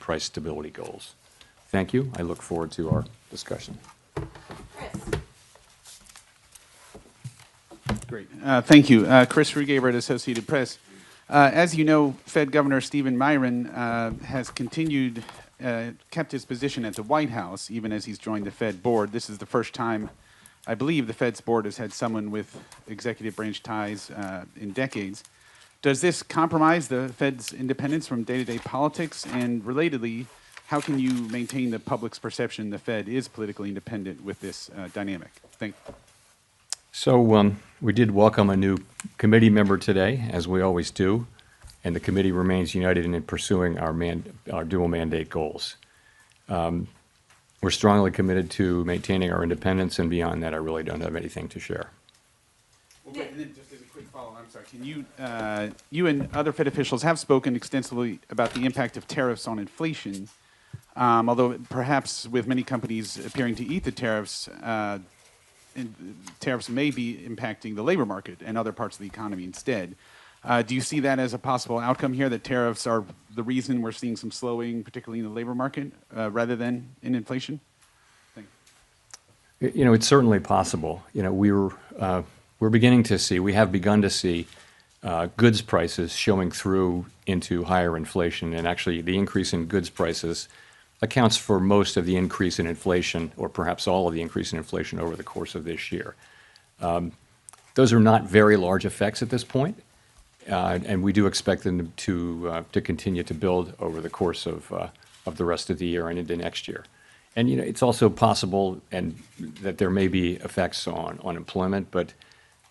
price stability goals. Thank you. I look forward to our discussion. Great. Thank you. Chris Rugaber at Associated Press. As you know, Fed Governor Stephen Miron has kept his position at the White House, even as he's joined the Fed board. This is the first time, I believe, the Fed's board has had someone with executive branch ties in decades. Does this compromise the Fed's independence from day-to-day politics? And relatedly, how can you maintain the public's perception the Fed is politically independent with this dynamic? Thank you. So we did welcome a new committee member today, as we always do, and the committee remains united in pursuing our dual mandate goals. We're strongly committed to maintaining our independence, and beyond that, I really don't have anything to share. Okay, and then just as a quick follow-up, I'm sorry, can you and other Fed officials have spoken extensively about the impact of tariffs on inflation, although perhaps with many companies appearing to eat the tariffs, tariffs may be impacting the labor market and other parts of the economy instead. Do you see that as a possible outcome here, that tariffs are the reason we're seeing some slowing, particularly in the labor market, rather than in inflation? Thank you. You know, it's certainly possible. You know, we're beginning to see, we have begun to see goods prices showing through into higher inflation, and actually the increase in goods prices accounts for most of the increase in inflation, or perhaps all of the increase in inflation over the course of this year. Those are not very large effects at this point, and we do expect them to continue to build over the course of the rest of the year and into next year. And you know, it's also possible that there may be effects on employment, but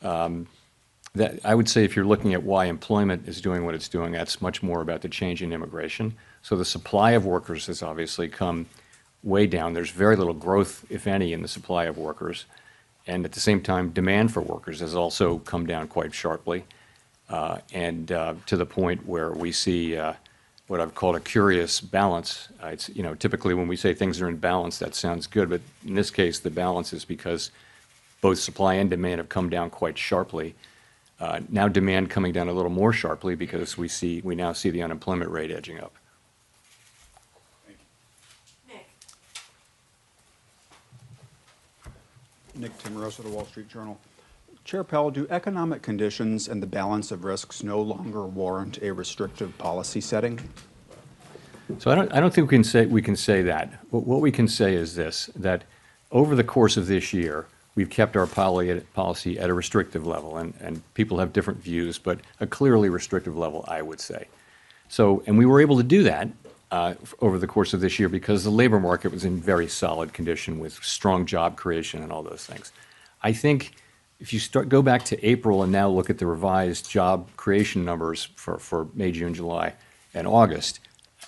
that I would say if you're looking at why employment is doing what it's doing, that's much more about the change in immigration. So the supply of workers has obviously come way down. There's very little growth, if any, in the supply of workers. And at the same time, demand for workers has also come down quite sharply, and to the point where we see what I've called a curious balance. It's, you know, typically when we say things are in balance, that sounds good, but in this case, the balance is because both supply and demand have come down quite sharply. Now demand coming down a little more sharply because we now see the unemployment rate edging up. Nick Timmeros of the Wall Street Journal. Chair Powell, do economic conditions and the balance of risks no longer warrant a restrictive policy setting? So I don't think we can say that. What we can say is this, that over the course of this year, we've kept our policy at a restrictive level, and people have different views, but a clearly restrictive level, I would say. So, and we were able to do that over the course of this year because the labor market was in very solid condition with strong job creation and all those things. I think if you go back to April and now look at the revised job creation numbers for May, June, July, and August,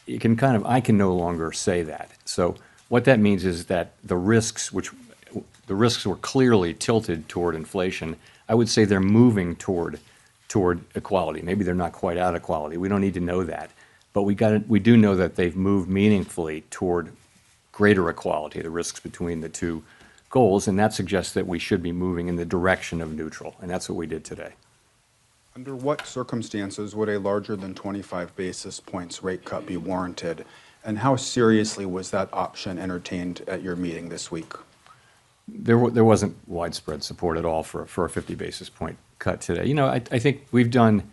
I can no longer say that. So what that means is that the risks were clearly tilted toward inflation. I would say they're moving toward equality. Maybe they're not quite out of equality. We don't need to know that. But we do know that they've moved meaningfully toward greater equality, the risks between the two goals, and that suggests that we should be moving in the direction of neutral, and that's what we did today. Under what circumstances would a larger than 25 basis points rate cut be warranted, and how seriously was that option entertained at your meeting this week? There wasn't widespread support at all for a 50 basis point cut today. You know, I think we've done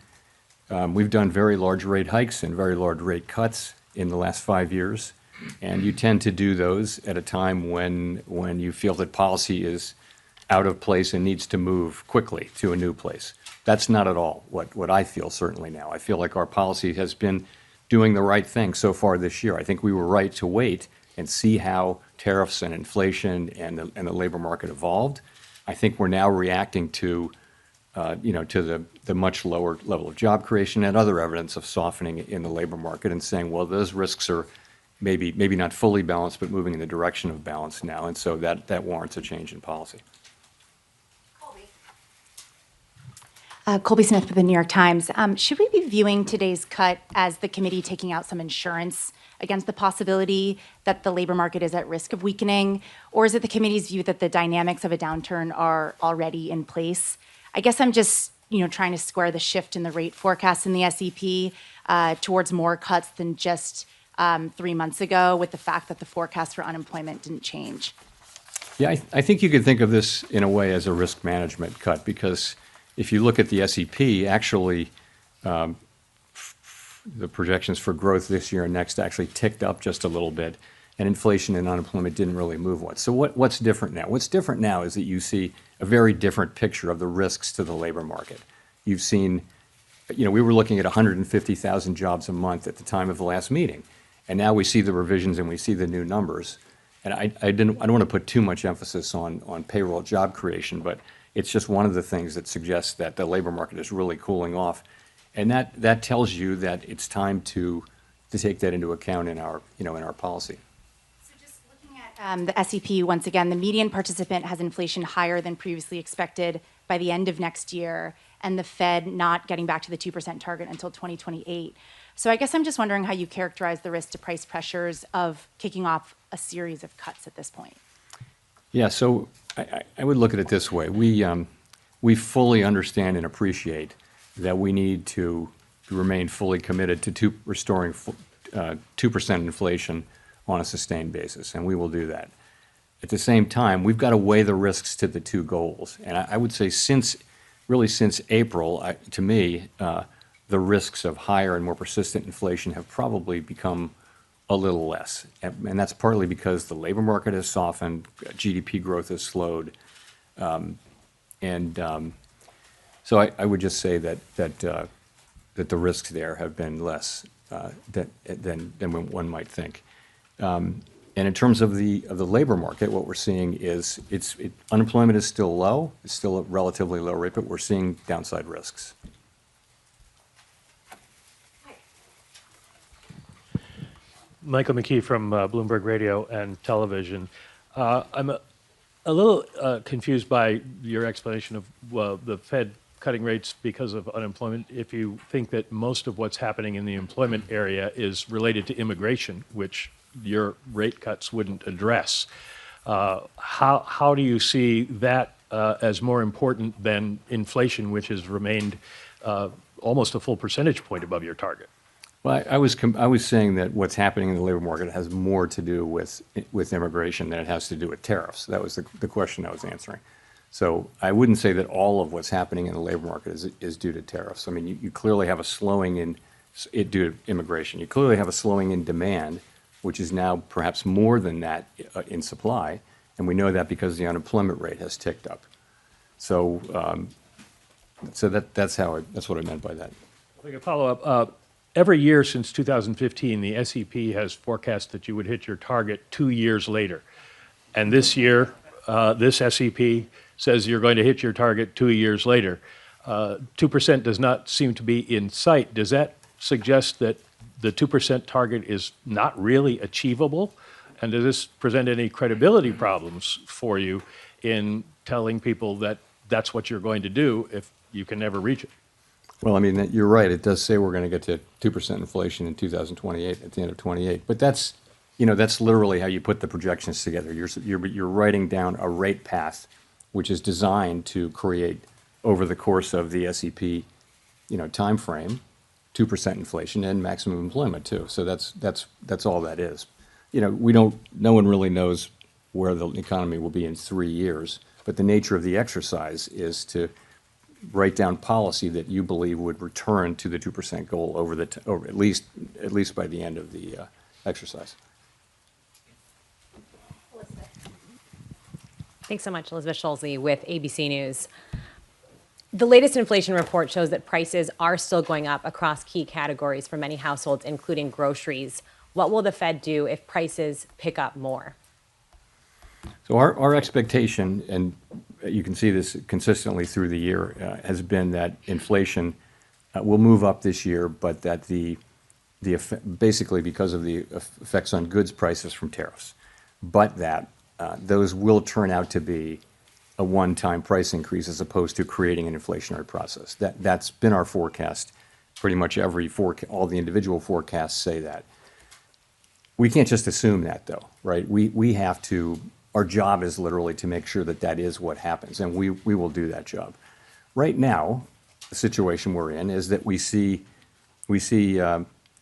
very large rate hikes and very large rate cuts in the last 5 years, and you tend to do those at a time when you feel that policy is out of place and needs to move quickly to a new place. That's not at all what I feel certainly now. I feel like our policy has been doing the right thing so far this year. I think we were right to wait and see how tariffs and inflation and the labor market evolved. I think we're now reacting to the much lower level of job creation and other evidence of softening in the labor market, and saying, well, those risks are maybe not fully balanced, but moving in the direction of balance now, and so that warrants a change in policy. Colby Smith with the New York Times. Should we be viewing today's cut as the committee taking out some insurance against the possibility that the labor market is at risk of weakening, or is it the committee's view that the dynamics of a downturn are already in place? I guess I'm just trying to square the shift in the rate forecast in the SEP towards more cuts than just 3 months ago with the fact that the forecast for unemployment didn't change? Yeah, I think you could think of this in a way as a risk management cut, because if you look at the SEP, actually, the projections for growth this year and next actually ticked up just a little bit, and inflation and unemployment didn't really move much. So what's different now? What's different now is that you see a very different picture of the risks to the labor market. You've seen, we were looking at 150,000 jobs a month at the time of the last meeting, and now we see the revisions and we see the new numbers. And I don't want to put too much emphasis on payroll job creation, but it's just one of the things that suggests that the labor market is really cooling off. And that tells you that it's time to take that into account in our policy. So just looking at the SEP, once again, the median participant has inflation higher than previously expected by the end of next year, and the Fed not getting back to the 2% target until 2028. So I guess I'm just wondering how you characterize the risk to price pressures of kicking off a series of cuts at this point. Yeah, so I would look at it this way. We fully understand and appreciate that we need to remain fully committed to restoring 2% inflation on a sustained basis, and we will do that. At the same time, we've got to weigh the risks to the two goals. And I would say since April, to me, the risks of higher and more persistent inflation have probably become a little less. And that's partly because the labor market has softened, GDP growth has slowed. So I would just say that the risks there have been less than one might think. And in terms of the labor market, what we're seeing is unemployment is still low. It's still a relatively low rate, but we're seeing downside risks. Michael McKee from Bloomberg Radio and Television. I'm a little confused by your explanation of the Fed cutting rates because of unemployment. If you think that most of what's happening in the employment area is related to immigration, which your rate cuts wouldn't address, how do you see that as more important than inflation, which has remained almost a full percentage point above your target? Well, I was saying that what's happening in the labor market has more to do with immigration than it has to do with tariffs. That was the question I was answering. So I wouldn't say that all of what's happening in the labor market is due to tariffs. I mean, you clearly have a slowing in it due to immigration. You clearly have a slowing in demand, which is now perhaps more than that in supply, and we know that because the unemployment rate has ticked up. So, that's what I meant by that. If I could follow up. Every year since 2015, the SEP has forecast that you would hit your target 2 years later. And this year, this SEP says you're going to hit your target 2 years later. 2% does not seem to be in sight. Does that suggest that the 2% target is not really achievable? And does this present any credibility problems for you in telling people that that's what you're going to do if you can never reach it? Well, I mean, you're right. It does say we're going to get to 2% inflation in 2028, at the end of 28. But that's literally how you put the projections together. You're writing down a rate path, which is designed to create, over the course of the SEP, time frame, 2% inflation and maximum employment too. So that's all that is. No one really knows where the economy will be in 3 years. But the nature of the exercise is to write down policy that you believe would return to the 2% goal over at least by the end of the exercise. Thanks so much, Elizabeth Schulze with ABC News. The latest inflation report shows that prices are still going up across key categories for many households, including groceries. What will the Fed do if prices pick up more? So our expectation, and you can see this consistently through the year, has been that inflation will move up this year, but that basically because of the effects on goods prices from tariffs, but that those will turn out to be a one-time price increase as opposed to creating an inflationary process. That's been our forecast. Pretty much all the individual forecasts say that. We can't just assume that, though, right? We have to. Our job is literally to make sure that is what happens, and we will do that job. Right now, the situation we're in is that we see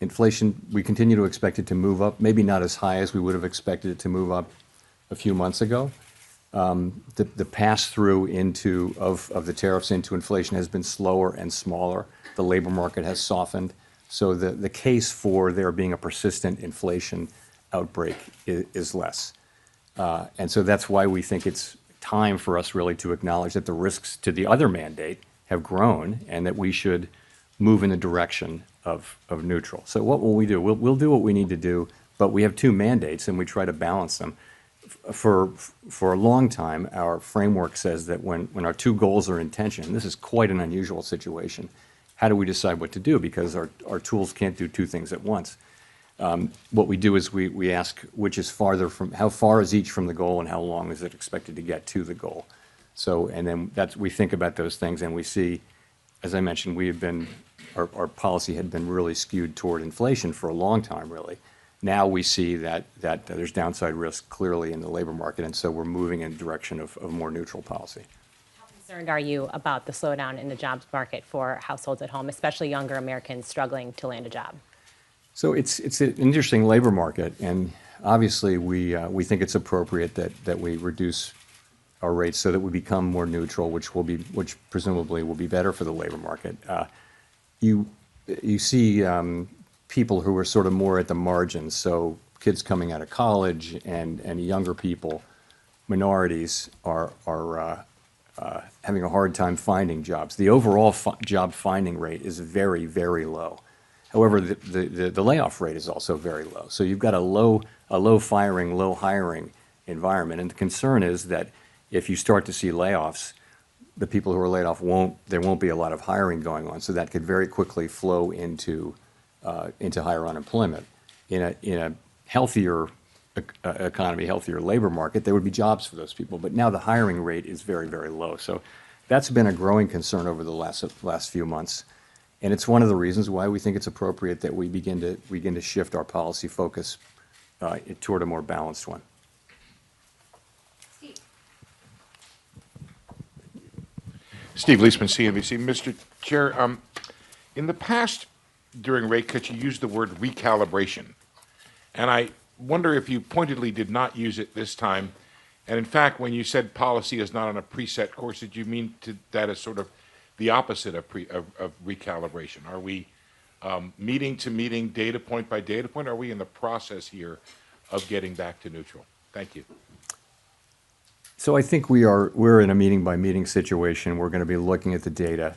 Inflation, we continue to expect it to move up, maybe not as high as we would have expected it to move up a few months ago. The pass-through of the tariffs into inflation has been slower and smaller. The labor market has softened. So the case for there being a persistent inflation outbreak is less. And so that's why we think it's time for us really to acknowledge that the risks to the other mandate have grown and that we should move in the direction of neutral. So what will we do? We'll do what we need to do, but we have two mandates and we try to balance them. For a long time, our framework says that when our two goals are in tension, and this is quite an unusual situation, how do we decide what to do? Because our tools can't do two things at once. What we do is we ask which is farther from, how far is each from the goal and how long is it expected to get to the goal? So, and then we think about those things and we see, as I mentioned, our policy had been really skewed toward inflation for a long time, really. Now we see that there's downside risk clearly in the labor market, and so we're moving in the direction of more neutral policy. How concerned are you about the slowdown in the jobs market for households at home, especially younger Americans struggling to land a job? So it's an interesting labor market, and obviously we think it's appropriate that we reduce our rates so that we become more neutral, which presumably will be better for the labor market. You see people who are sort of more at the margins, so kids coming out of college and younger people, minorities are having a hard time finding jobs. The overall job finding rate is very, very low. However, the layoff rate is also very low. So you've got a low firing, low hiring environment, and the concern is that if you start to see layoffs, the people who are laid off there won't be a lot of hiring going on, so that could very quickly flow into higher unemployment. In a healthier economy, healthier labor market, there would be jobs for those people. But now the hiring rate is very, very low. So that's been a growing concern over the last few months, and it's one of the reasons why we think it's appropriate that we begin to shift our policy focus toward a more balanced one. Steve Leisman, CNBC. Mr. Chair, in the past, during rate cuts, you used the word recalibration. And I wonder if you pointedly did not use it this time. And in fact, when you said policy is not on a preset course, did you mean that as sort of the opposite of recalibration? Are we meeting to meeting, data point by data point? Are we in the process here of getting back to neutral? Thank you. So I think we're in a meeting by meeting situation. We're going to be looking at the data.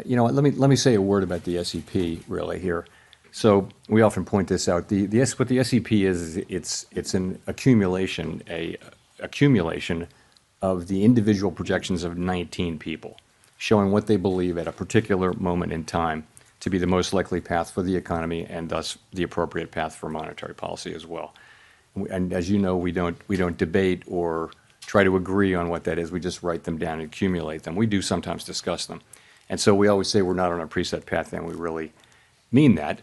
You know what, let me say a word about the SEP really here. So we often point this out. What the SEP is it's an accumulation of the individual projections of 19 people, showing what they believe at a particular moment in time to be the most likely path for the economy and thus the appropriate path for monetary policy as well. And as you know, we don't debate or try to agree on what that is. We just write them down and accumulate them. We do sometimes discuss them. And so we always say we're not on a preset path, and we really mean that.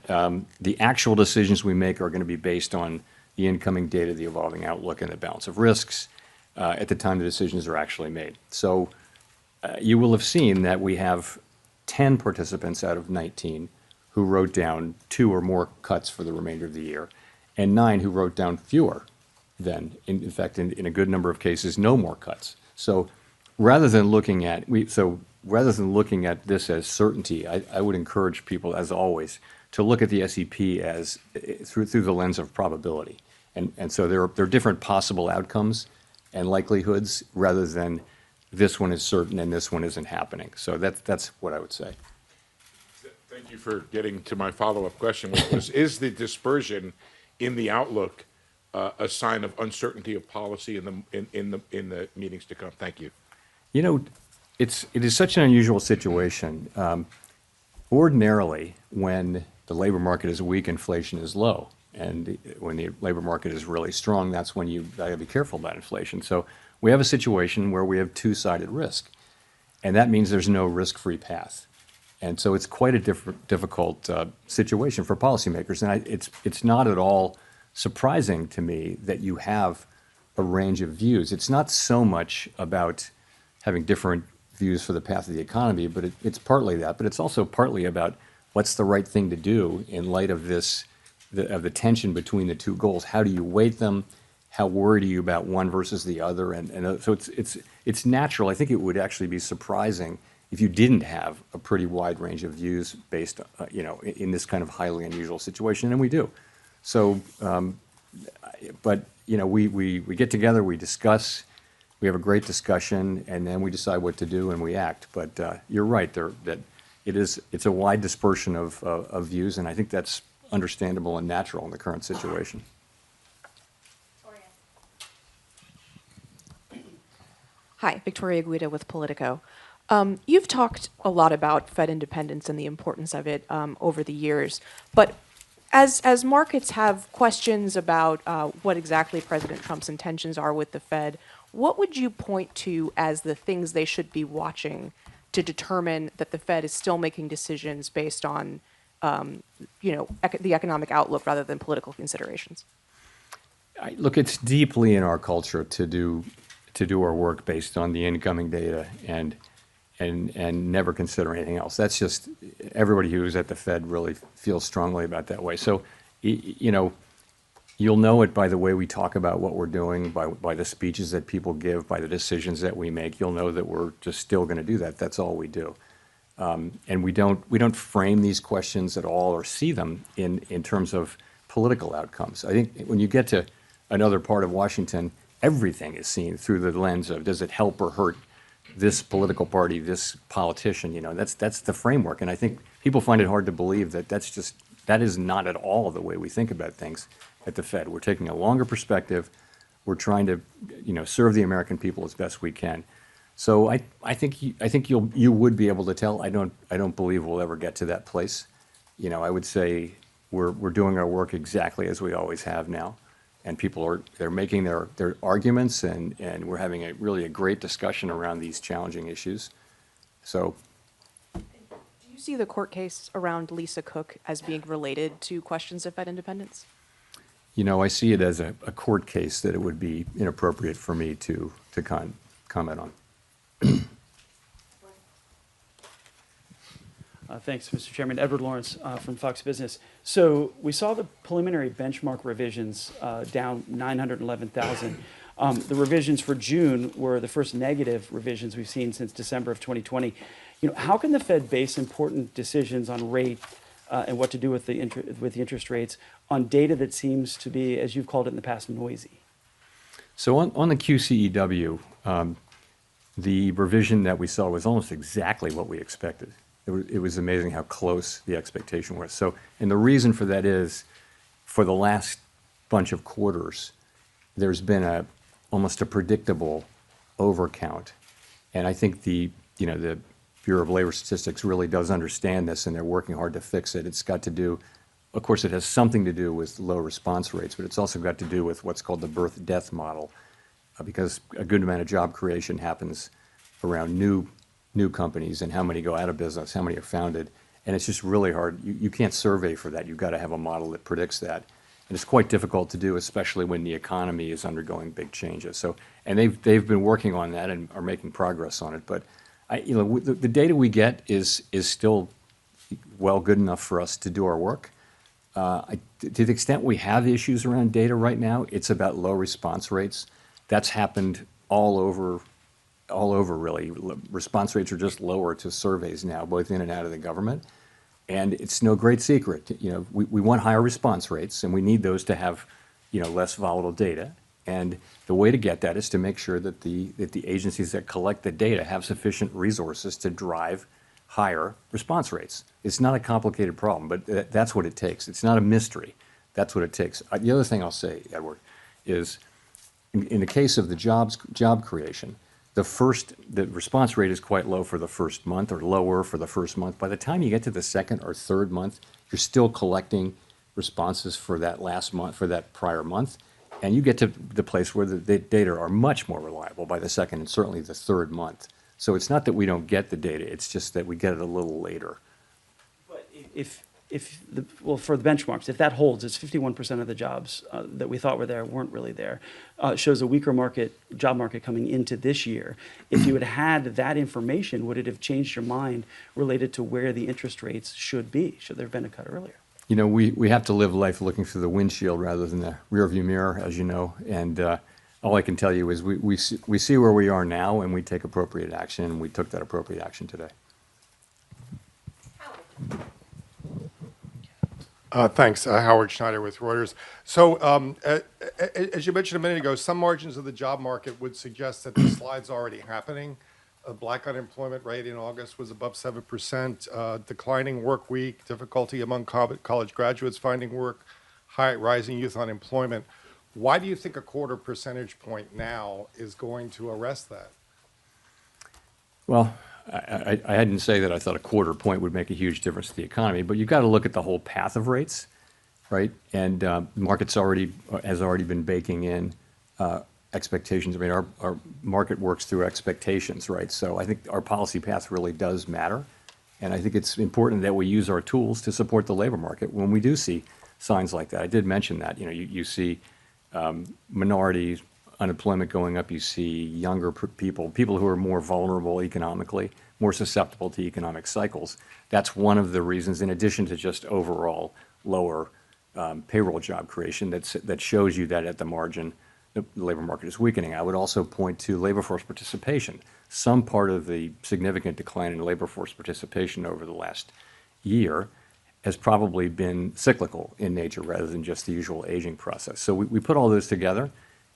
The actual decisions we make are going to be based on the incoming data, the evolving outlook, and the balance of risks at the time the decisions are actually made. So you will have seen that we have 10 participants out of 19 who wrote down 2 or more cuts for the remainder of the year, and 9 who wrote down fewer than, in fact, in a good number of cases, no more cuts. So rather than looking at this as certainty, I would encourage people, as always, to look at the SEP as through the lens of probability. And so there are different possible outcomes and likelihoods rather than this one is certain and this one isn't happening. So that's what I would say. Thank you for getting to my follow-up question, which was, is the dispersion in the outlook a sign of uncertainty of policy in the meetings to come? Thank you. You know, it is such an unusual situation. Ordinarily, when the labor market is weak, inflation is low, and when the labor market is really strong, that's when you got to be careful about inflation. So we have a situation where we have two-sided risk, and that means there's no risk-free path. And so it's quite a difficult situation for policymakers, and it's not at all surprising to me that you have a range of views. It's not so much about having different views for the path of the economy, but it's partly that, but it's also partly about what's the right thing to do in light of of the tension between the two goals? How do you weight them? How worried are you about one versus the other? So it's natural. I think it would actually be surprising if you didn't have a pretty wide range of views based, in this kind of highly unusual situation, and we do. So, but we get together, we discuss, we have a great discussion, and then we decide what to do and we act. But you're right that it's a wide dispersion of views, and I think that's understandable and natural in the current situation. Hi, Victoria Guida with Politico. You've talked a lot about Fed independence and the importance of it over the years, but as markets have questions about what exactly President Trump's intentions are with the Fed, what would you point to as the things they should be watching to determine that the Fed is still making decisions based on, the economic outlook rather than political considerations? Look, it's deeply in our culture to do our work based on the incoming data and never consider anything else. That's just everybody who's at the Fed really feels strongly about that way. So, you'll know it by the way we talk about what we're doing, by the speeches that people give, by the decisions that we make. You'll know that we're just still going to do that. That's all we do. And we don't frame these questions at all or see them in terms of political outcomes. I think when you get to another part of Washington, everything is seen through the lens of, does it help or hurt this political party, this politician? That's the framework. And I think people find it hard to believe that is not at all the way we think about things at the Fed. We're taking a longer perspective. We're trying to, serve the American people as best we can. So I think you would be able to tell. I don't believe we'll ever get to that place. I would say we're doing our work exactly as we always have now. And people they're making their arguments, and we're having really a great discussion around these challenging issues. So, Do you see the court case around Lisa Cook as being related to questions of Fed independence? I see it as a court case that it would be inappropriate for me to comment on. Thanks, Mr. Chairman. Edward Lawrence from Fox Business. So we saw the preliminary benchmark revisions down 911,000. The revisions for June were the first negative revisions we've seen since December of 2020. How can the Fed base important decisions on rate and what to do with the interest rates on data that seems to be, as you've called it in the past, noisy? So on the QCEW, the revision that we saw was almost exactly what we expected. It was amazing how close the expectation was. So, and the reason for that is, for the last bunch of quarters, there's been almost a predictable overcount, and I think the Bureau of Labor Statistics really does understand this, and they're working hard to fix it. It's got to do, of course, it has something to do with low response rates, but it's also got to do with what's called the birth-death model, because a good amount of job creation happens around new companies, and how many go out of business, how many are founded, and it's just really hard. You can't survey for that. You've got to have a model that predicts that, and it's quite difficult to do, especially when the economy is undergoing big changes. So, and they've been working on that and are making progress on it. But the data we get is still good enough for us to do our work. To the extent we have issues around data right now, it's about low response rates. That's happened all over really. Response rates are just lower to surveys now, both in and out of the government. And it's no great secret. We want higher response rates, and we need those to have, less volatile data. And the way to get that is to make sure that the agencies that collect the data have sufficient resources to drive higher response rates. It's not a complicated problem, but that's what it takes. It's not a mystery. That's what it takes. The other thing I'll say, Edward, is in the case of the job creation, the response rate is quite low for the first month, or lower for the first month. By the time you get to the second or third month, you're still collecting responses for that last month, for that prior month, and you get to the place where the data are much more reliable by the second and certainly the third month. So it's not that we don't get the data, it's just that we get it a little later. But if for the benchmarks, if that holds, it's 51% of the jobs that we thought were there weren't really there. Shows a weaker job market coming into this year. If you had had that information, would it have changed your mind related to where the interest rates should be? Should there have been a cut earlier? You know, we have to live life looking through the windshield rather than the rearview mirror, as you know. And all I can tell you is we see where we are now, and we take appropriate action, and we took that appropriate action today. Thanks. Howard Schneider with Reuters. So, as you mentioned a minute ago, some margins of the job market would suggest that the slide's already happening. A black unemployment rate in August was above 7%, declining work week, difficulty among college graduates finding work, rising youth unemployment. Why do you think a quarter percentage point now is going to arrest that? Well, I didn't say that I thought a quarter point would make a huge difference to the economy, but you've got to look at the whole path of rates, right? And the market's has already been baking in expectations. I mean, our market works through expectations, right? So I think our policy path really does matter. And I think it's important that we use our tools to support the labor market when we do see signs like that. I did mention that, you see minority unemployment going up, you see younger people who are more vulnerable economically, more susceptible to economic cycles. That's one of the reasons, in addition to just overall lower payroll job creation, that shows you that at the margin, the labor market is weakening. I would also point to labor force participation. Some part of the significant decline in labor force participation over the last year has probably been cyclical in nature rather than just the usual aging process. So we put all those together,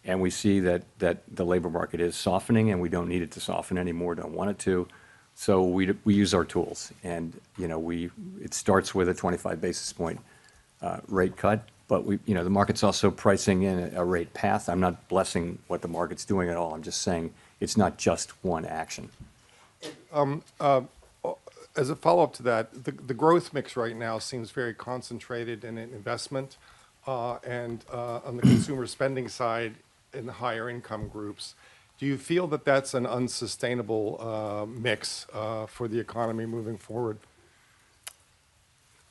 and we see that the labor market is softening, and we don't need it to soften anymore, don't want it to. So we use our tools, and it starts with a 25 basis point rate cut, but the market's also pricing in a rate path. I'm not blessing what the market's doing at all. I'm just saying it's not just one action. As a follow-up to that, the growth mix right now seems very concentrated in investment and on the consumer spending side in the higher income groups. Do you feel that that's an unsustainable mix for the economy moving forward?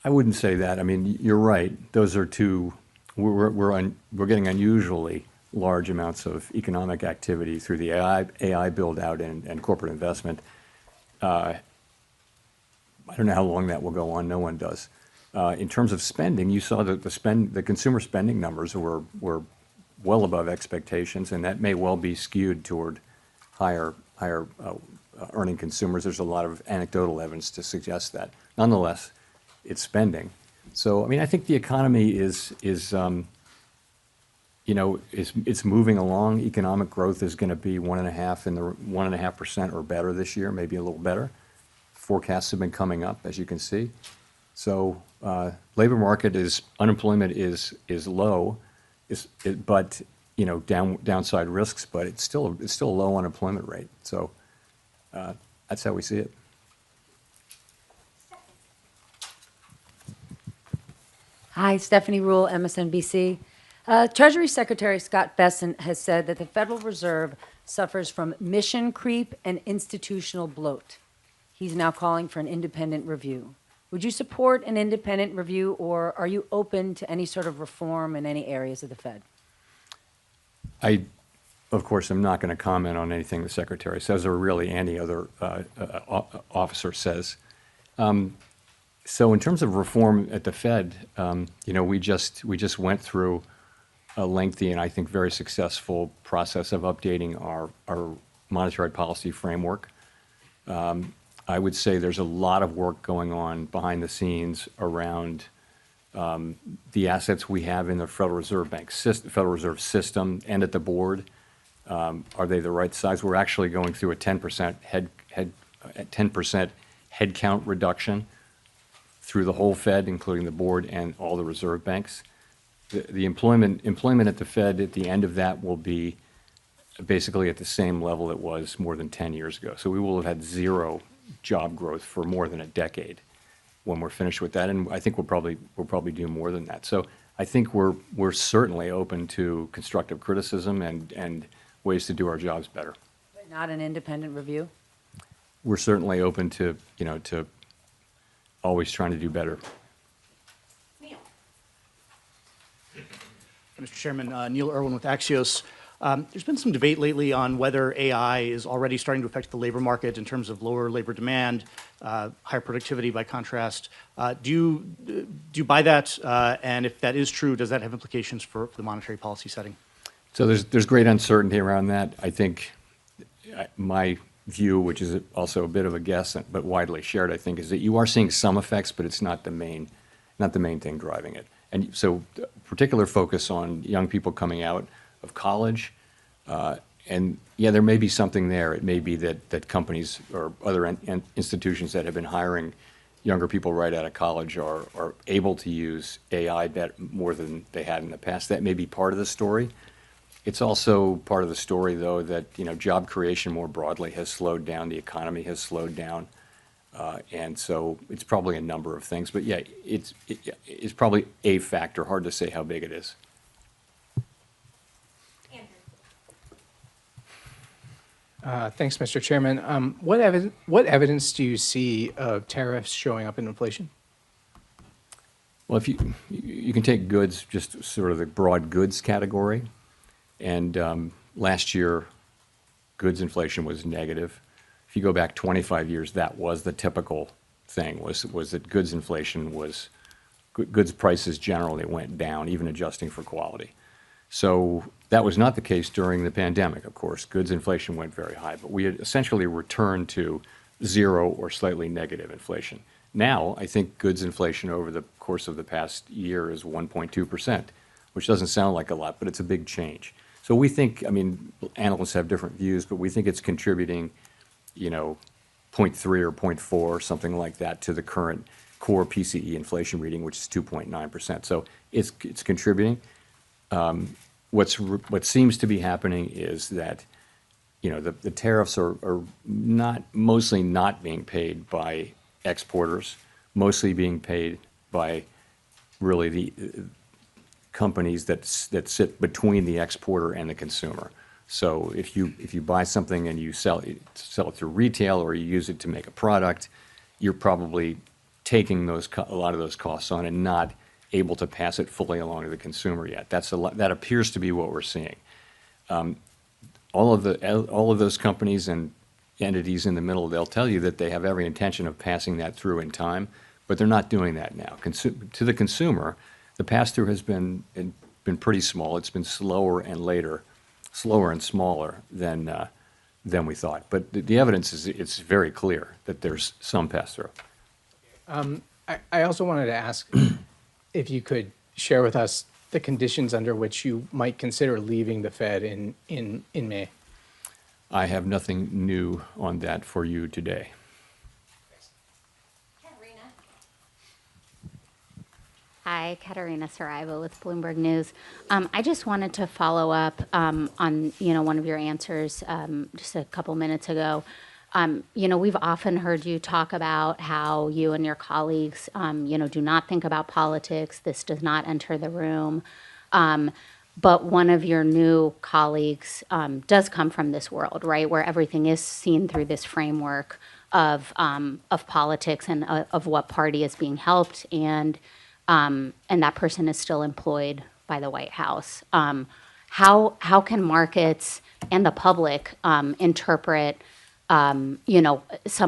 I wouldn't say that. I mean, you're right. Those are two. We're getting unusually large amounts of economic activity through the AI build out and corporate investment. I don't know how long that will go on. No one does. In terms of spending, you saw that the consumer spending numbers were well above expectations, and that may well be skewed toward higher earning consumers. There's a lot of anecdotal evidence to suggest that. Nonetheless, it's spending. So, I mean, I think the economy is moving along. Economic growth is going to be 1.5% or better this year, maybe a little better. Forecasts have been coming up, as you can see. So, labor market unemployment is low, but downside risks, but it's still a low unemployment rate. So, that's how we see it. Hi, Stephanie Rule, MSNBC. Treasury Secretary Scott Bessent has said that the Federal Reserve suffers from mission creep and institutional bloat. He's now calling for an independent review. Would you support an independent review, or are you open to any sort of reform in any areas of the Fed? I, of course, am not going to comment on anything the Secretary says or really any other officer says. So in terms of reform at the Fed, we just went through a lengthy and I think very successful process of updating our monetary policy framework. I would say there's a lot of work going on behind the scenes around the assets we have in the Federal Reserve Federal Reserve system and at the board. Are they the right size? We're actually going through a 10% headcount reduction through the whole Fed, including the board and all the reserve banks. The employment at the Fed at the end of that will be basically at the same level it was more than 10 years ago. So we will have had zero job growth for more than a decade when we're finished with that, and I think we'll probably do more than that. So I think we're certainly open to constructive criticism and ways to do our jobs better. But not an independent review? We're certainly open to to always trying to do better. Mr. Chairman, Neil Irwin with Axios. There's been some debate lately on whether AI is already starting to affect the labor market in terms of lower labor demand, higher productivity by contrast. Do you buy that? And if that is true, does that have implications for the monetary policy setting? So there's great uncertainty around that. I think my view, which is also a bit of a guess, but widely shared, I think, is that you are seeing some effects, but it's not the main thing driving it. And so particular focus on young people coming out of college. And yeah, there may be something there. It may be that companies or other institutions that have been hiring younger people right out of college are able to use AI more than they had in the past. That may be part of the story. It's also part of the story, though, that job creation more broadly has slowed down. The economy has slowed down. And so it's probably a number of things. But yeah, it's probably a factor. Hard to say how big it is. Thanks, Mr. Chairman. What evidence do you see of tariffs showing up in inflation? Well, if you can take goods, just sort of the broad goods category, and last year, goods inflation was negative. If you go back 25 years, that was the typical thing, was that goods inflation was, goods prices generally went down, even adjusting for quality. So that was not the case during the pandemic, of course. Goods inflation went very high, but we had essentially returned to zero or slightly negative inflation. Now, I think goods inflation over the course of the past year is 1.2%, which doesn't sound like a lot, but it's a big change. So we think, I mean, analysts have different views, but we think it's contributing, 0.3 or 0.4, something like that, to the current core PCE inflation reading, which is 2.9%. So it's contributing. What seems to be happening is that, the tariffs are mostly not being paid by exporters, mostly being paid by really the companies that sit between the exporter and the consumer. So if you buy something and you sell it through retail or you use it to make a product, you're probably taking a lot of those costs on and not able to pass it fully along to the consumer yet. That appears to be what we're seeing. All of those companies and entities in the middle, they'll tell you that they have every intention of passing that through in time, but they're not doing that now. To the consumer, the pass-through has been pretty small. It's been slower and smaller than we thought. But the evidence is it's very clear that there's some pass-through. I also wanted to ask if you could share with us the conditions under which you might consider leaving the Fed in May. I have nothing new on that for you today. Hi, Katerina Saraiva with Bloomberg News. I just wanted to follow up on one of your answers just a couple minutes ago. We've often heard you talk about how you and your colleagues, do not think about politics. This does not enter the room. But one of your new colleagues does come from this world, right, where everything is seen through this framework of politics and of what party is being helped, and that person is still employed by the White House. How can markets and the public interpret, some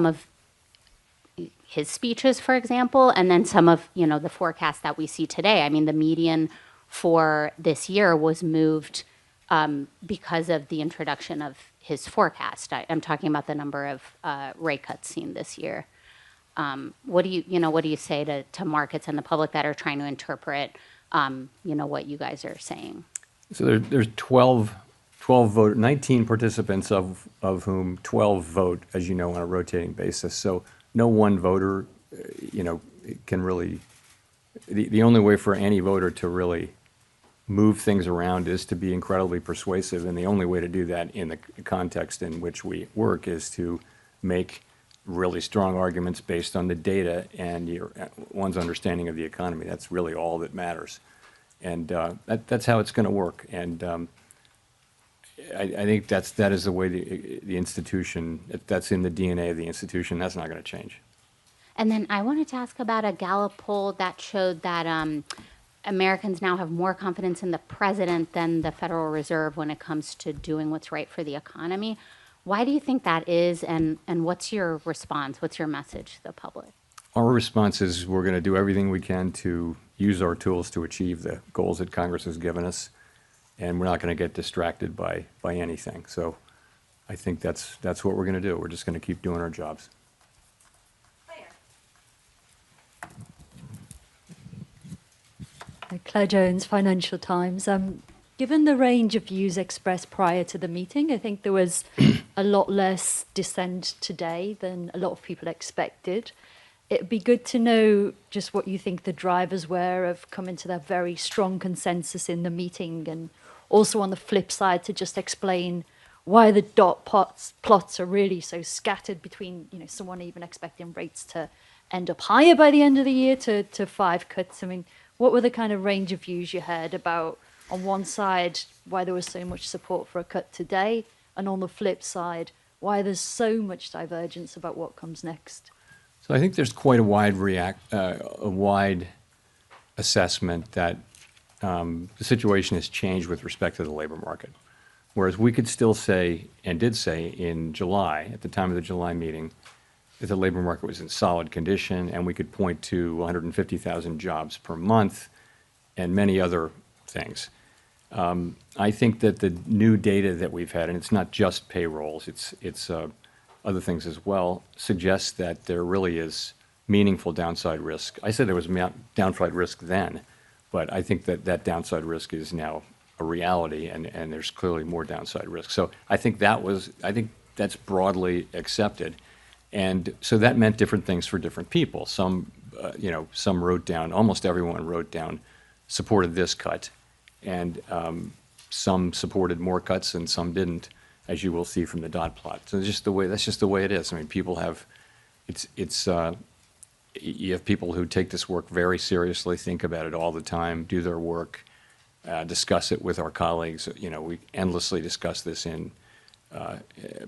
of his speeches, for example, and then some of, the forecasts that we see today? I mean, the median for this year was moved because of the introduction of his forecast. I'm talking about the number of rate cuts seen this year. What do you say to markets and the public that are trying to interpret, what you guys are saying? So there's 12 vote, 19 participants of whom 12 vote, as you know, on a rotating basis. So no one voter, can really, the only way for any voter to really move things around is to be incredibly persuasive. And the only way to do that in the context in which we work is to make really strong arguments based on the data and one's understanding of the economy. That's really all that matters. And that's how it's going to work. And I think that is the way the institution, that's in the DNA of the institution. That's not going to change. And then I wanted to ask about a Gallup poll that showed that Americans now have more confidence in the president than the Federal Reserve when it comes to doing what's right for the economy. Why do you think that is, and what's your response? What's your message to the public? Our response is we're going to do everything we can to use our tools to achieve the goals that Congress has given us, and we're not going to get distracted by anything. So I think that's what we're going to do. We're just going to keep doing our jobs. Claire Jones, Financial Times. Given the range of views expressed prior to the meeting, I think there was a lot less dissent today than a lot of people expected. It'd be good to know just what you think the drivers were of coming to that very strong consensus in the meeting, and also on the flip side to just explain why the dot plots are really so scattered between, someone even expecting rates to end up higher by the end of the year to 5 cuts. I mean, what were the kind of range of views you had about, on one side, why there was so much support for a cut today, and on the flip side, why there's so much divergence about what comes next? So I think there's quite a wide assessment that the situation has changed with respect to the labor market. Whereas we could still say, and did say in July, at the time of the July meeting, that the labor market was in solid condition, and we could point to 150,000 jobs per month and many other things. I think that the new data that we've had, and it's not just payrolls, it's other things as well, suggests that there really is meaningful downside risk. I said there was downside risk then, but I think that downside risk is now a reality, and there's clearly more downside risk. So I think that's broadly accepted. And so that meant different things for different people. Some wrote down, almost everyone wrote down, supported this cut, and some supported more cuts and some didn't, as you will see from the dot plot. So that's just the way it is. I mean, people have, you have people who take this work very seriously, think about it all the time, do their work, discuss it with our colleagues. We endlessly discuss this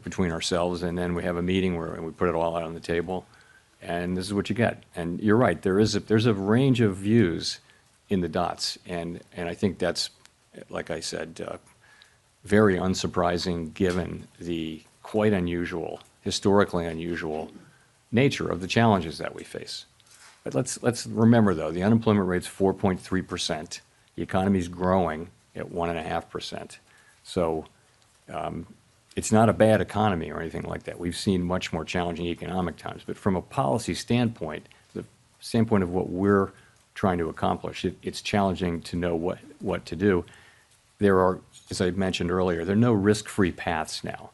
between ourselves, and then we have a meeting where we put it all out on the table, and this is what you get. And you're right, there's a range of views in the dots, and I think that's, like I said, very unsurprising given the quite unusual, historically unusual nature of the challenges that we face. But let's remember, though, the unemployment rate's 4.3%. The economy's growing at 1.5%. So it's not a bad economy or anything like that. We've seen much more challenging economic times. But from a policy standpoint, the standpoint of what we're trying to accomplish, it's challenging to know what to do. There are, as I mentioned earlier, there are no risk-free paths now.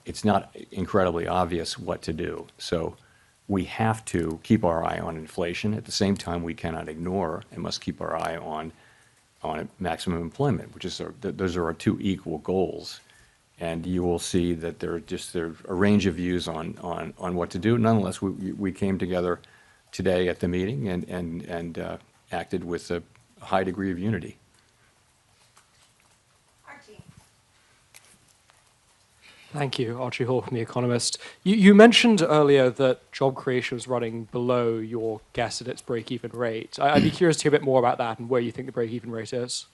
It's not incredibly obvious what to do. So we have to keep our eye on inflation. At the same time, we cannot ignore and must keep our eye on maximum employment, which is those are our two equal goals. And you will see that there's a range of views on what to do. Nonetheless, we came together today at the meeting and acted with a high degree of unity. Thank you. Archie Hall from The Economist. You mentioned earlier that job creation was running below your guess at its break-even rate. I'd be curious to hear a bit more about that and where you think the break-even rate is.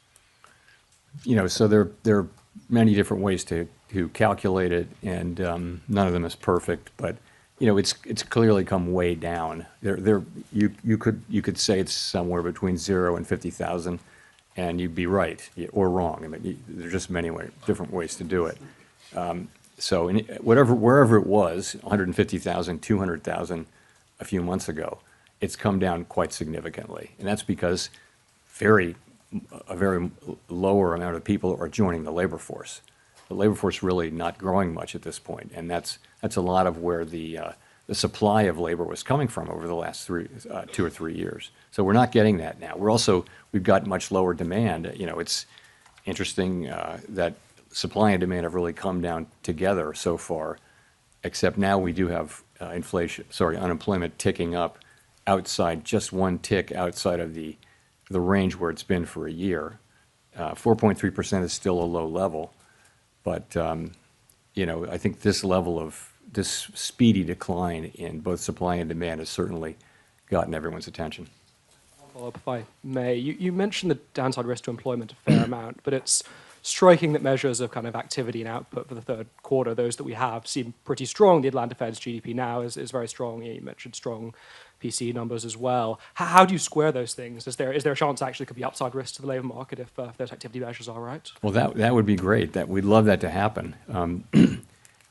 So there are many different ways to calculate it, and none of them is perfect. But it's clearly come way down. You could say it's somewhere between 0 and 50,000, and you'd be right or wrong. I mean, there's just many different ways to do it. So wherever it was, 150,000, 200,000 a few months ago, it's come down quite significantly. And that's because a very lower amount of people are joining the labor force. The labor force really not growing much at this point. And that's a lot of where the supply of labor was coming from over the last 2 or 3 years. So we're not getting that now. We've got much lower demand. It's interesting that supply and demand have really come down together so far, except now we do have unemployment ticking up just one tick outside of the range where it's been for a year. 4.3% is still a low level, but I think this speedy decline in both supply and demand has certainly gotten everyone's attention. follow-up, if I may. You mentioned the downside risk to employment a fair amount, but it's striking that measures of kind of activity and output for the third quarter, those that we have, seem pretty strong. The Atlanta Fed's GDP now is very strong. You mentioned strong PCE numbers as well. How do you square those things? Is there a chance actually could be upside risk to the labor market if those activity measures are right? Well, that would be great. We'd love that to happen.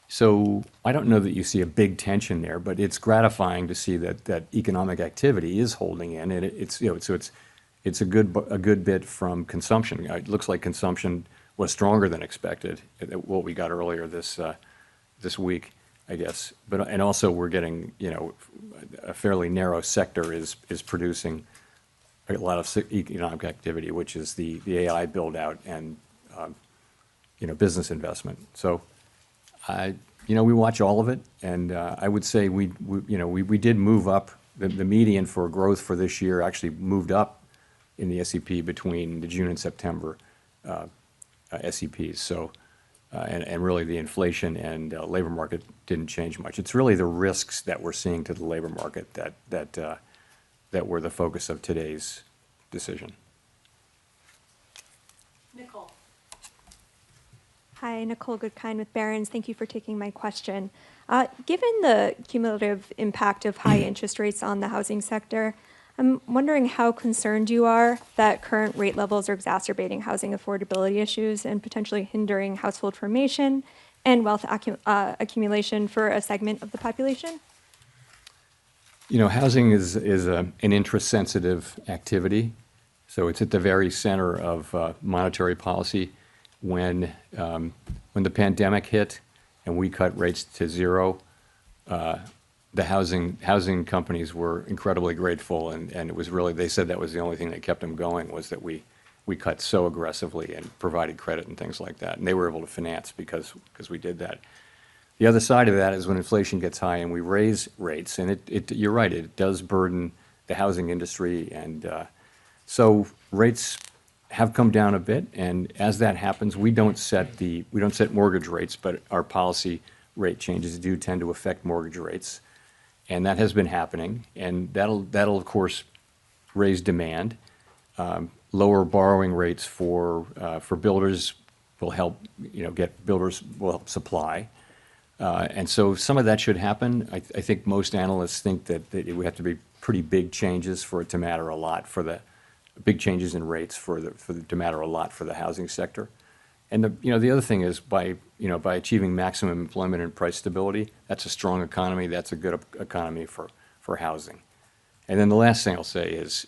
So I don't know that you see a big tension there, but it's gratifying to see that economic activity is holding in, and it's a good bit from consumption. It looks like consumption was stronger than expected, what we got earlier this week, I guess. And also we're getting, a fairly narrow sector is producing a lot of economic activity, which is the AI build out and business investment. So we watch all of it, and I would say we did move up. The median for growth for this year actually moved up in the SEP between the June and September SEPs. So, and really the inflation and labor market didn't change much. It's really the risks that we're seeing to the labor market that were the focus of today's decision. Nicole. Hi, Nicole Goodkind with Barron's. Thank you for taking my question. Given the cumulative impact of high interest rates on the housing sector, I'm wondering how concerned you are that current rate levels are exacerbating housing affordability issues and potentially hindering household formation and wealth accumulation for a segment of the population? Housing is an interest-sensitive activity, so it's at the very center of monetary policy. When the pandemic hit and we cut rates to zero, the housing companies were incredibly grateful, and it was really, they said that was the only thing that kept them going, was that we cut so aggressively and provided credit and things like that, and they were able to finance because we did that. The other side of that is when inflation gets high and we raise rates, and you're right, it does burden the housing industry, and so rates have come down a bit, and as that happens, we don't set mortgage rates, but our policy rate changes do tend to affect mortgage rates, and that has been happening, and that'll of course raise demand. Lower borrowing rates for builders will help, builders will help supply. And so some of that should happen. I think most analysts think that it would have to be pretty big changes for it to matter a lot, big changes in rates to matter a lot for the housing sector. And the other thing is by achieving maximum employment and price stability, that's a strong economy, that's a good economy for housing. And then the last thing I'll say is,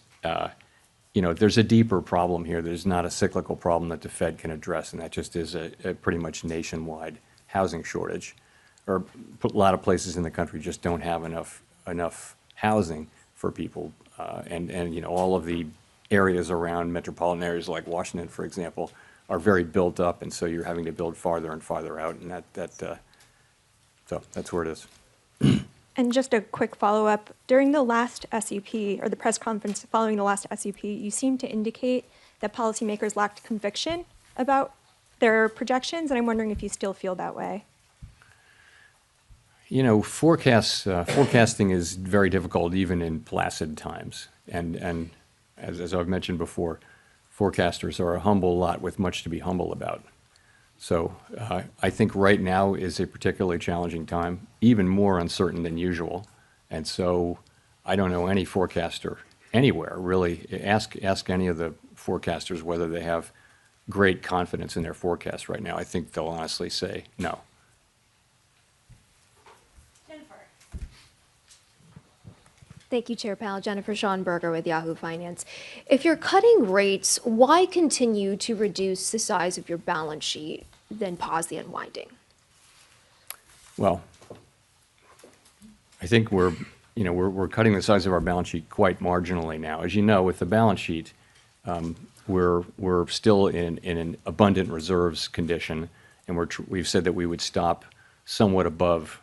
there's a deeper problem here. There's not a cyclical problem that the Fed can address, and that just is a pretty much nationwide housing shortage. Or a lot of places in the country just don't have enough housing for people, and all of the areas around metropolitan areas like Washington, for example, are very built up, and so you're having to build farther and farther out, and so that's where it is. And just a quick follow-up. During the last SEP, or the press conference following the last SEP, you seemed to indicate that policymakers lacked conviction about their projections, and I'm wondering if you still feel that way. Forecasting is very difficult even in placid times, and as I've mentioned before, forecasters are a humble lot with much to be humble about. So I think right now is a particularly challenging time, even more uncertain than usual. And so I don't know any forecaster anywhere, really. Ask any of the forecasters whether they have great confidence in their forecast right now. I think they'll honestly say no. Thank you, Chair Powell. Jennifer Schonberger with Yahoo Finance. If you're cutting rates, why continue to reduce the size of your balance sheet, then pause the unwinding? Well, I think we're cutting the size of our balance sheet quite marginally now. As you know, with the balance sheet, we're still in an abundant reserves condition, and we've said that we would stop somewhat above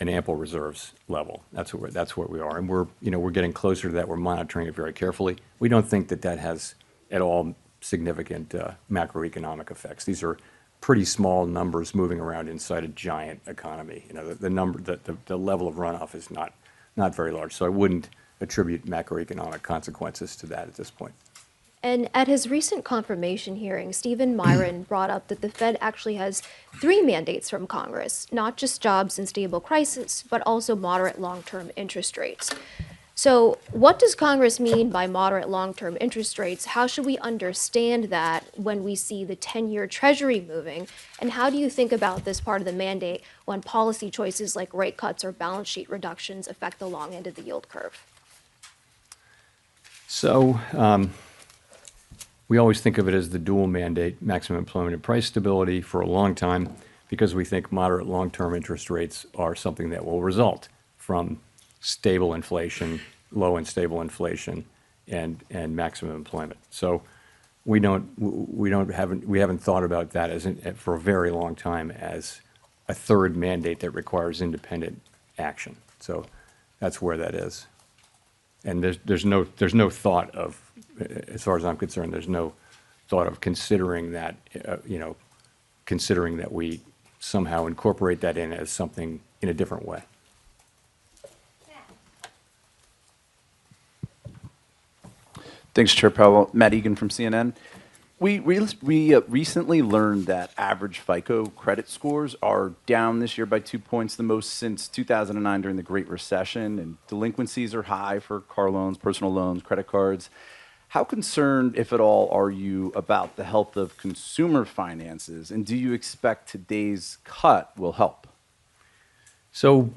an ample reserves level. That's where we are, and we're getting closer to that. We're monitoring it very carefully. We don't think that has at all significant macroeconomic effects. These are pretty small numbers moving around inside a giant economy. The level of runoff is not not very large. So I wouldn't attribute macroeconomic consequences to that at this point. And at his recent confirmation hearing, Stephen Myron brought up that the Fed actually has 3 mandates from Congress, not just jobs and stable prices, but also moderate long-term interest rates. So what does Congress mean by moderate long-term interest rates? How should we understand that when we see the 10-year Treasury moving? And how do you think about this part of the mandate when policy choices like rate cuts or balance sheet reductions affect the long end of the yield curve? So we always think of it as the dual mandate, maximum employment and price stability, for a long time, because we think moderate long-term interest rates are something that will result from stable inflation, low and stable inflation, and maximum employment. So we haven't thought about that for a very long time as a third mandate that requires independent action. So that's where that is. And there's no thought of, as far as I'm concerned, there's no thought of considering that, considering that we somehow incorporate that in as something in a different way. Thanks, Chair Powell. Matt Egan from CNN. We recently learned that average FICO credit scores are down this year by 2 points, the most since 2009 during the Great Recession, and delinquencies are high for car loans, personal loans, credit cards. How concerned, if at all, are you about the health of consumer finances, and do you expect today's cut will help? So,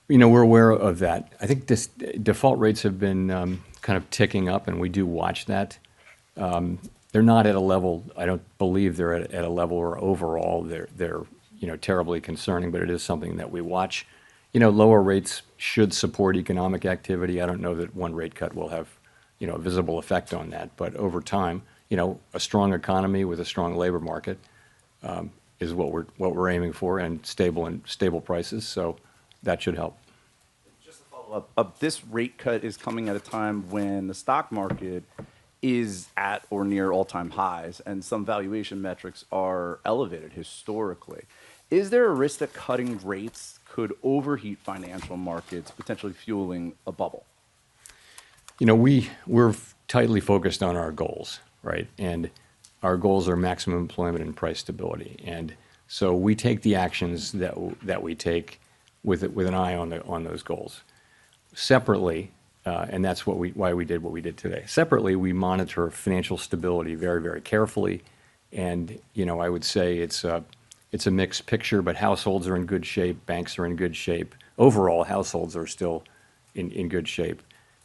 we're aware of that. I think default rates have been kind of ticking up, and we do watch that. They're not at a level, I don't believe they're at a level where overall they're terribly concerning, but it is something that we watch. Lower rates should support economic activity. I don't know that one rate cut will have a visible effect on that, but over time, a strong economy with a strong labor market is what we're aiming for, and stable prices. So that should help. Just to follow up, this rate cut is coming at a time when the stock market is at or near all-time highs, and some valuation metrics are elevated historically. Is there a risk that cutting rates could overheat financial markets, potentially fueling a bubble? We're tightly focused on our goals, right? And our goals are maximum employment and price stability. And so we take the actions that we take with an eye on those goals. Separately, and that's why we did what we did today. Separately, we monitor financial stability very, very carefully. And I would say it's a mixed picture, but households are in good shape, banks are in good shape. Overall, households are still in good shape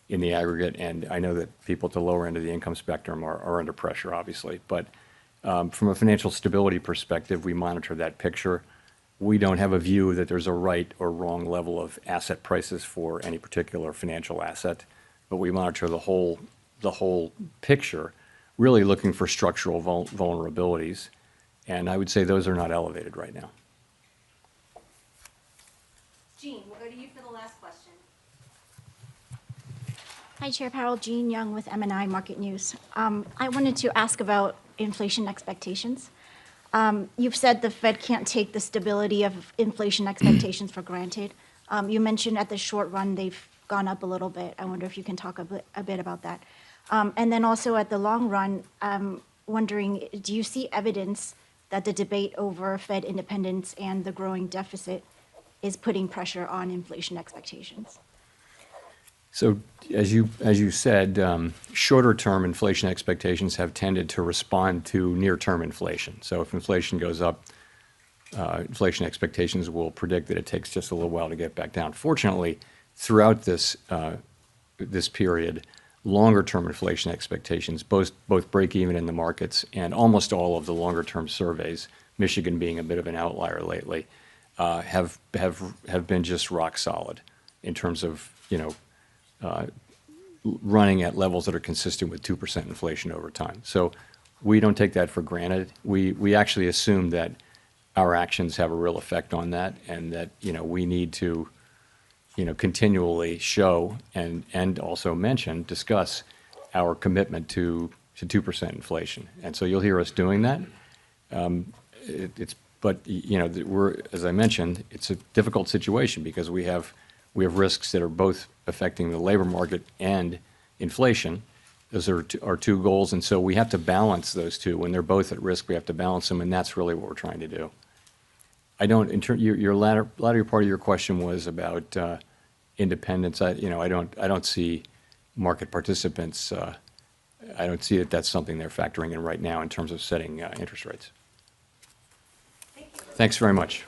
in the aggregate. And I know that people at the lower end of the income spectrum are under pressure, obviously. But from a financial stability perspective, we monitor that picture. We don't have a view that there's a right or wrong level of asset prices for any particular financial asset, but we monitor the whole picture, really looking for structural vulnerabilities. And I would say those are not elevated right now. Jean, we'll go to you for the last question. Hi, Chair Powell. Jean Young with M&I Market News. I wanted to ask about inflation expectations. You've said the Fed can't take the stability of inflation expectations for granted. You mentioned at the short run they've gone up a little bit. I wonder if you can talk a bit about that. And then also at the long run, I'm wondering, do you see evidence that the debate over Fed independence and the growing deficit is putting pressure on inflation expectations? So as you said, shorter-term inflation expectations have tended to respond to near-term inflation. So if inflation goes up, inflation expectations will predict that it takes just a little while to get back down. Fortunately, throughout this period, longer-term inflation expectations, both break even in the markets, and almost all of the longer-term surveys, Michigan being a bit of an outlier lately, have been just rock solid in terms of running at levels that are consistent with 2% inflation over time. So we don't take that for granted. We actually assume that our actions have a real effect on that, and that we need to continually show and also discuss our commitment to 2% inflation. And so you'll hear us doing that. But as I mentioned, it's a difficult situation because we have we have risks that are both affecting the labor market and inflation. Those are our two goals, and so we have to balance those two. When they're both at risk, we have to balance them, and that's really what we're trying to do. I don't. Your latter part of your question was about independence. I don't see market participants. I don't see that that's something they're factoring in right now in terms of setting interest rates. Thanks very much.